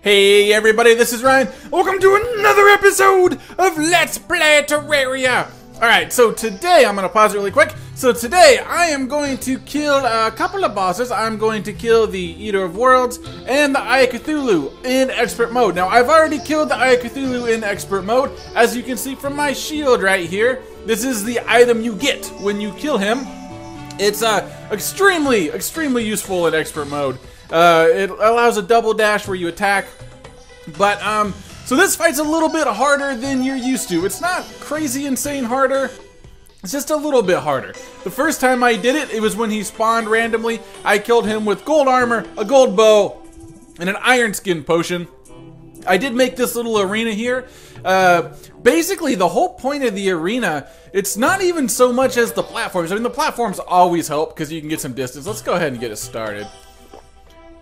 Hey everybody, this is Ryan. Welcome to another episode of Let's Play Terraria. Alright, so today, I'm going to pause it really quick. So today, I am going to kill a couple of bosses. I'm going to kill the Eater of Worlds and the Eye of Cthulhu in Expert Mode. Now, I've already killed the Eye of Cthulhu in Expert Mode. As you can see from my shield right here, this is the item you get when you kill him. It's extremely useful in Expert Mode. It allows a double dash where you attack, but so this fight's a little bit harder than you're used to. It's not crazy insane harder, it's just a little bit harder. The first time I did it, it was when he spawned randomly. I killed him with gold armor, a gold bow, and an iron skin potion. I did make this little arena here. Basically, the whole point of the arena, it's not even so much as the platforms. I mean, the platforms always help because you can get some distance. Let's go ahead and get it started.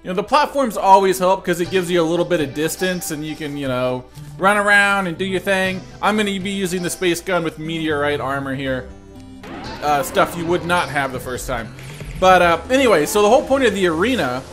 You know, the platforms always help because it gives you a little bit of distance and you can, you know, run around and do your thing. I'm going to be using the space gun with meteorite armor here. Stuff you would not have the first time. But anyway, so the whole point of the arena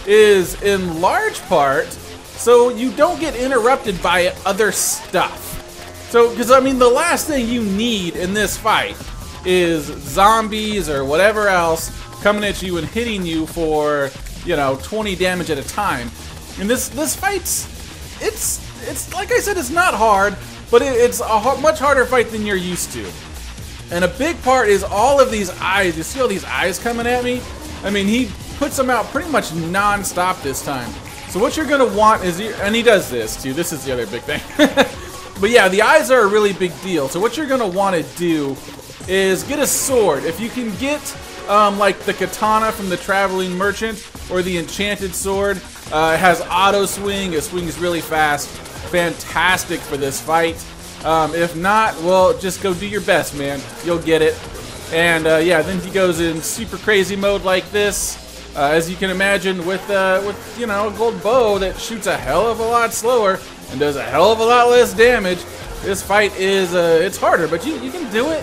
is in large part so you don't get interrupted by other stuff. So, because I mean, the last thing you need in this fight is zombies or whatever else coming at you and hitting you for, you know, 20 damage at a time. And this fight's, it's like I said, it's not hard, but it's a much harder fight than you're used to. And a big part is all of these eyes. You see all these eyes coming at me? I mean, he puts them out pretty much non-stop this time. So what you're gonna want is, and he does this too, this is the other big thing. But yeah, the eyes are a really big deal. So what you're gonna wanna do is get a sword. If you can get like the katana from the Traveling Merchant or the enchanted sword, it has auto swing, it swings really fast, fantastic for this fight. If not, well, just go do your best, man, you'll get it. And yeah, then he goes in super crazy mode like this, as you can imagine, with you know, a gold bow that shoots a hell of a lot slower and does a hell of a lot less damage. This fight is it's harder, but you can do it.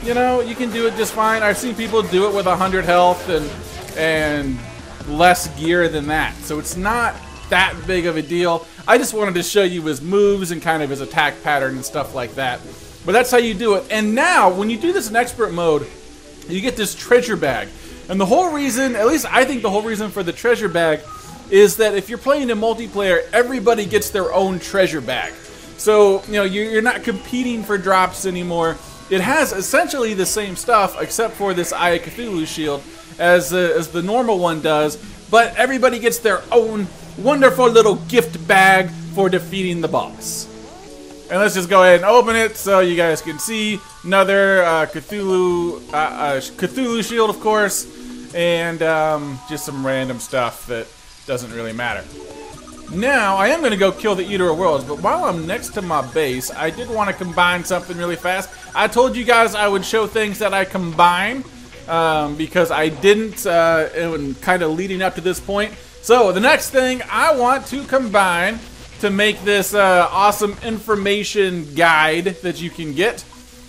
You know, you can do it just fine. I've seen people do it with 100 health and less gear than that. So it's not that big of a deal. I just wanted to show you his moves and kind of his attack pattern and stuff like that. But that's how you do it. And now, when you do this in Expert Mode, you get this treasure bag. And the whole reason, at least I think the whole reason for the treasure bag, is that if you're playing in multiplayer, everybody gets their own treasure bag. So, you know, you're not competing for drops anymore. It has essentially the same stuff, except for this Eye of Cthulhu shield, as the normal one does, but everybody gets their own wonderful little gift bag for defeating the boss. And let's just go ahead and open it so you guys can see. Another Cthulhu shield, of course, and just some random stuff that doesn't really matter. Now, I am going to go kill the Eater of Worlds, but while I'm next to my base, I did want to combine something really fast. I told you guys I would show things that I combine, because I didn't, kind of leading up to this point. So, the next thing I want to combine to make this awesome information guide that you can get,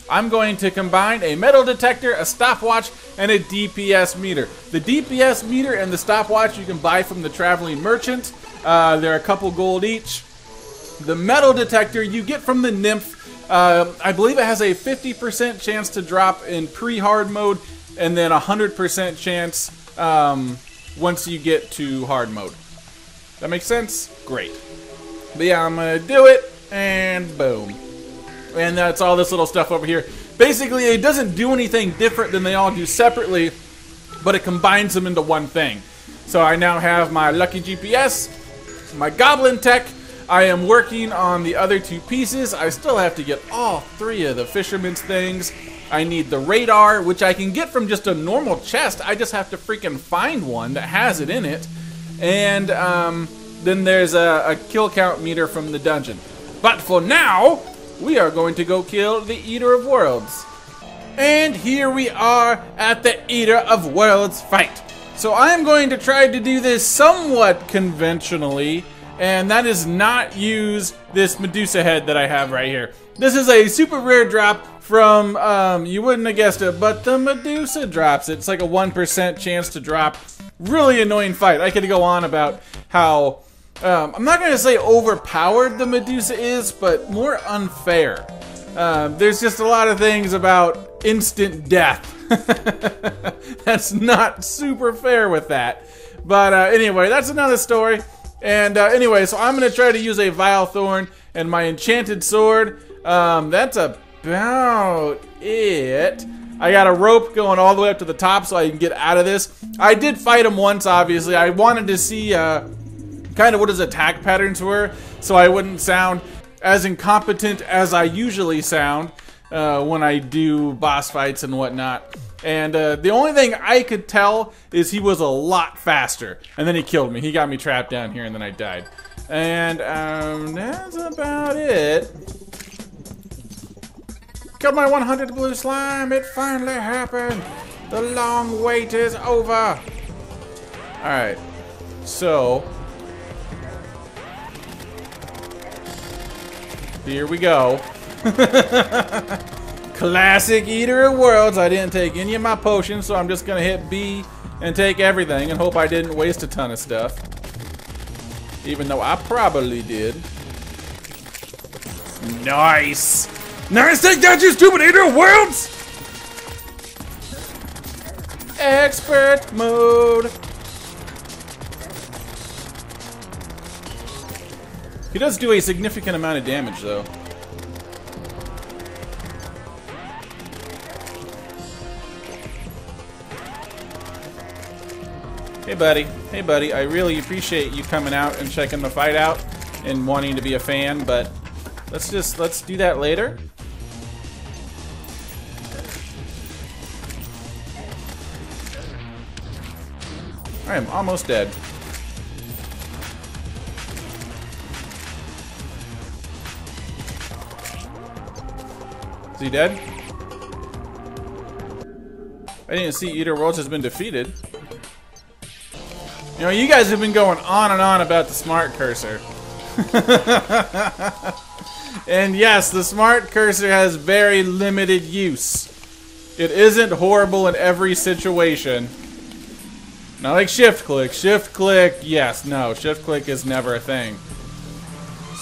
I'm going to combine a metal detector, a stopwatch, and a DPS meter. The DPS meter and the stopwatch you can buy from the Traveling Merchant. They're a couple gold each. The metal detector you get from the Nymph. I believe it has a 50% chance to drop in pre-hard mode, and then a 100% chance once you get to hard mode. That makes sense? Great. But yeah, I'm gonna do it, and boom. And that's all this little stuff over here. Basically, it doesn't do anything different than they all do separately, but it combines them into one thing. So I now have my Lucky GPS, my Goblin Tech. I am working on the other two pieces. I still have to get all three of the Fisherman's things. I need the radar, which I can get from just a normal chest. I just have to freaking find one that has it in it. And then there's a kill count meter from the dungeon. But for now, we are going to go kill the Eater of Worlds. And here we are at the Eater of Worlds fight. So I am going to try to do this somewhat conventionally, and that is not use this Medusa head that I have right here. This is a super rare drop from, you wouldn't have guessed it, but the Medusa drops. It's like a 1% chance to drop. Really annoying fight. I could go on about how I'm not going to say overpowered the Medusa is, but more unfair. There's just a lot of things about instant death that's not super fair with that. But anyway, that's another story. And anyway, so I'm going to try to use a Vile Thorn and my enchanted sword. That's about it. I got a rope going all the way up to the top so I can get out of this. I did fight him once, obviously. I wanted to see kind of what his attack patterns were so I wouldn't sound as incompetent as I usually sound when I do boss fights and whatnot. And the only thing I could tell is he was a lot faster. And then he killed me. He got me trapped down here and then I died. And that's about it. Killed my 100 blue slime. It finally happened. The long wait is over. Alright. So. Here we go. Classic Eater of Worlds. I didn't take any of my potions, so I'm just going to hit B and take everything and hope I didn't waste a ton of stuff. Even though I probably did. Nice. Nice, take that, you stupid Eater of Worlds! Expert mode. He does do a significant amount of damage, though. Hey, buddy. Hey, buddy. I really appreciate you coming out and checking the fight out and wanting to be a fan, but let's do that later. I am almost dead. Is he dead? I didn't see Eater Worlds has been defeated. You know, you guys have been going on and on about the smart cursor. And yes, the smart cursor has very limited use. It isn't horrible in every situation. Not like shift click. Shift click, yes, no. Shift click is never a thing.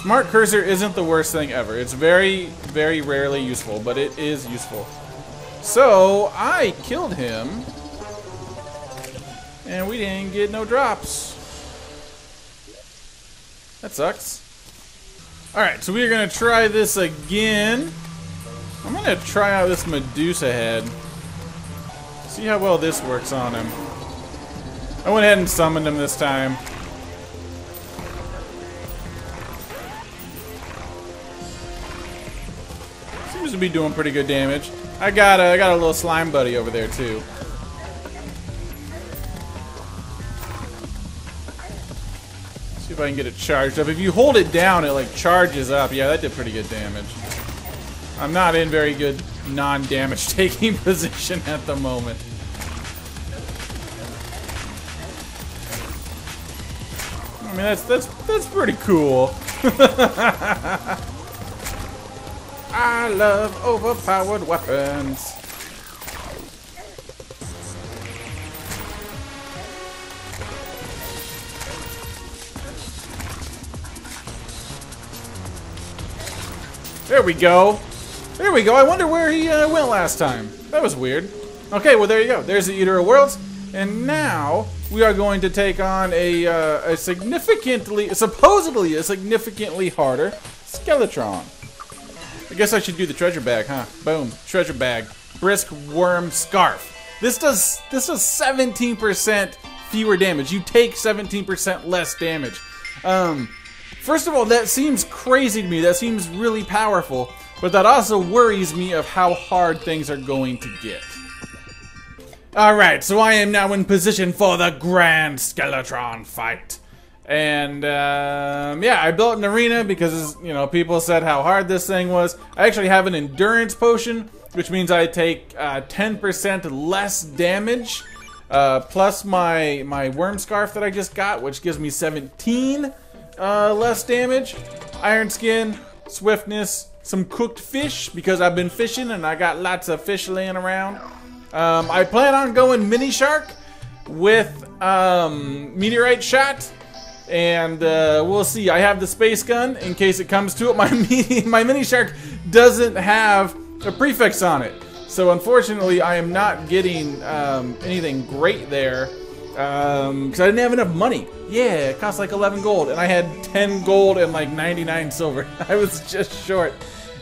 Smart cursor isn't the worst thing ever. It's very, very rarely useful, but it is useful. So, I killed him. And we didn't get no drops. That sucks. Alright, so we're going to try this again. I'm going to try out this Medusa head. See how well this works on him. I went ahead and summoned him this time. Seems to be doing pretty good damage. I got a little slime buddy over there too. See if I can get it charged up. If you hold it down, it like charges up. Yeah, that did pretty good damage. I'm not in very good non-damage taking position at the moment. I mean, that's pretty cool. I love overpowered weapons. There we go. There we go. I wonder where he went last time. That was weird. Okay, well there you go. There's the Eater of Worlds, and now we are going to take on a supposedly a significantly harder Skeletron. I guess I should do the treasure bag, huh? Boom, treasure bag. Brisk Worm Scarf. This does 17% fewer damage. You take 17% less damage. First of all, that seems crazy to me. That seems really powerful, but that also worries me of how hard things are going to get. Alright, so I am now in position for the Grand Skeletron fight. And, yeah, I built an arena because, you know, people said how hard this thing was. I actually have an endurance potion, which means I take 10% less damage, plus my worm scarf that I just got, which gives me 17 less damage. Iron skin, swiftness, some cooked fish, because I've been fishing and I got lots of fish laying around. I plan on going mini shark with meteorite shot. And we'll see. I have the space gun in case it comes to it. My mini shark doesn't have a prefix on it. So unfortunately, I am not getting anything great there. Because I didn't have enough money. Yeah, it cost like 11 gold. And I had 10 gold and like 99 silver. I was just short.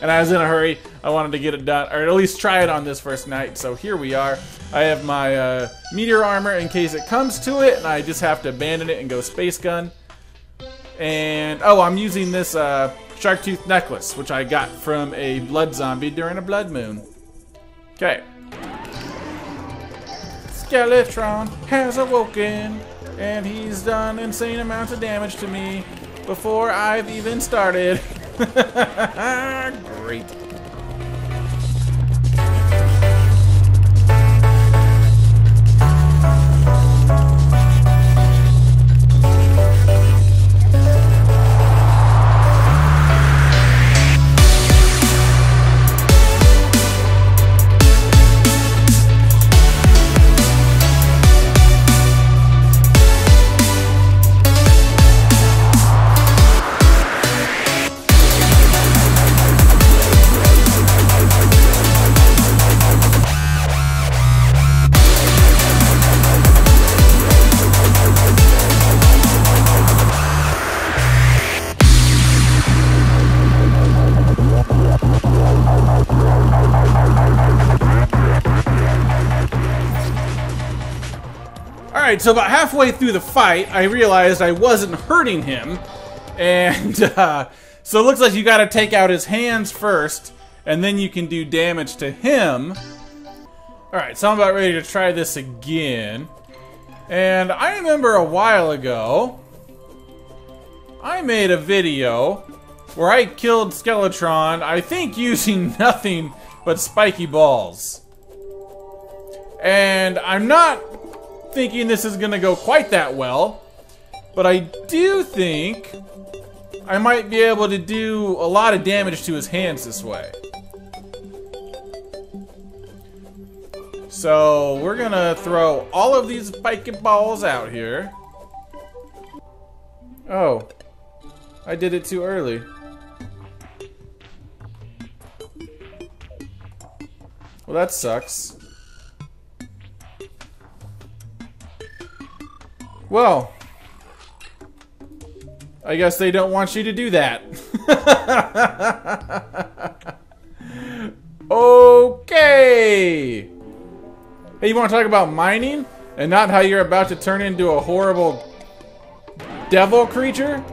And I was in a hurry. I wanted to get it done. Or at least try it on this first night. So here we are. I have my meteor armor in case it comes to it. And I just have to abandon it and go space gun. And, oh, I'm using this shark tooth necklace. Which I got from a blood zombie during a blood moon. Okay. Skeletron has awoken, and he's done insane amounts of damage to me before I've even started. Great. Alright, so about halfway through the fight, I realized I wasn't hurting him. And, so it looks like you gotta take out his hands first, and then you can do damage to him. Alright, so I'm about ready to try this again. And I remember a while ago, I made a video where I killed Skeletron, I think using nothing but spiky balls. And I'm not thinking this is gonna go quite that well, but I do think I might be able to do a lot of damage to his hands this way. So we're gonna throw all of these spiky balls out here. Oh, I did it too early. Well, that sucks. Well, I guess they don't want you to do that. Okay. Hey, you want to talk about mining and not how you're about to turn into a horrible devil creature?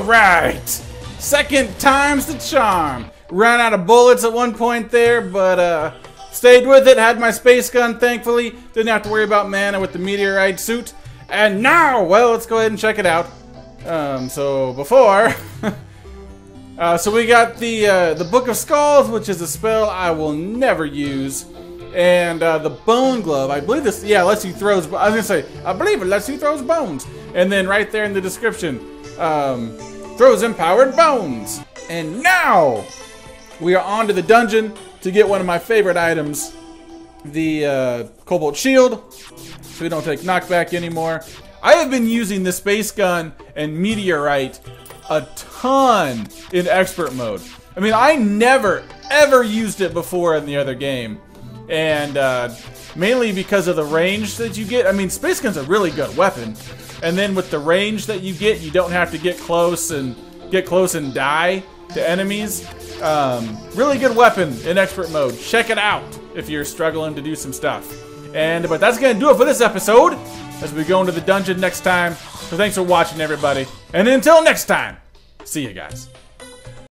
right. Second time's the charm. Ran out of bullets at one point there, but stayed with it. Had my space gun, thankfully. Didn't have to worry about mana with the meteorite suit. And now, well, let's go ahead and check it out. So before, so we got the Book of Skulls, which is a spell I will never use. And the Bone Glove, I believe this, yeah, lets you throw, I was gonna say, I believe it lets you throw bones. And then right there in the description, throws empowered bones. And now, we are on to the dungeon to get one of my favorite items, the Cobalt Shield, so we don't take knockback anymore. I have been using the Space Gun and Meteorite a ton in Expert Mode. I mean, I never, ever used it before in the other game. And mainly because of the range that you get. I mean, Space Gun's a really good weapon. And then with the range that you get, you don't have to get close and die to enemies. Really good weapon in Expert Mode. Check it out if you're struggling to do some stuff. But that's gonna do it for this episode, as we go into the dungeon next time. So thanks for watching, everybody. And until next time, see you guys.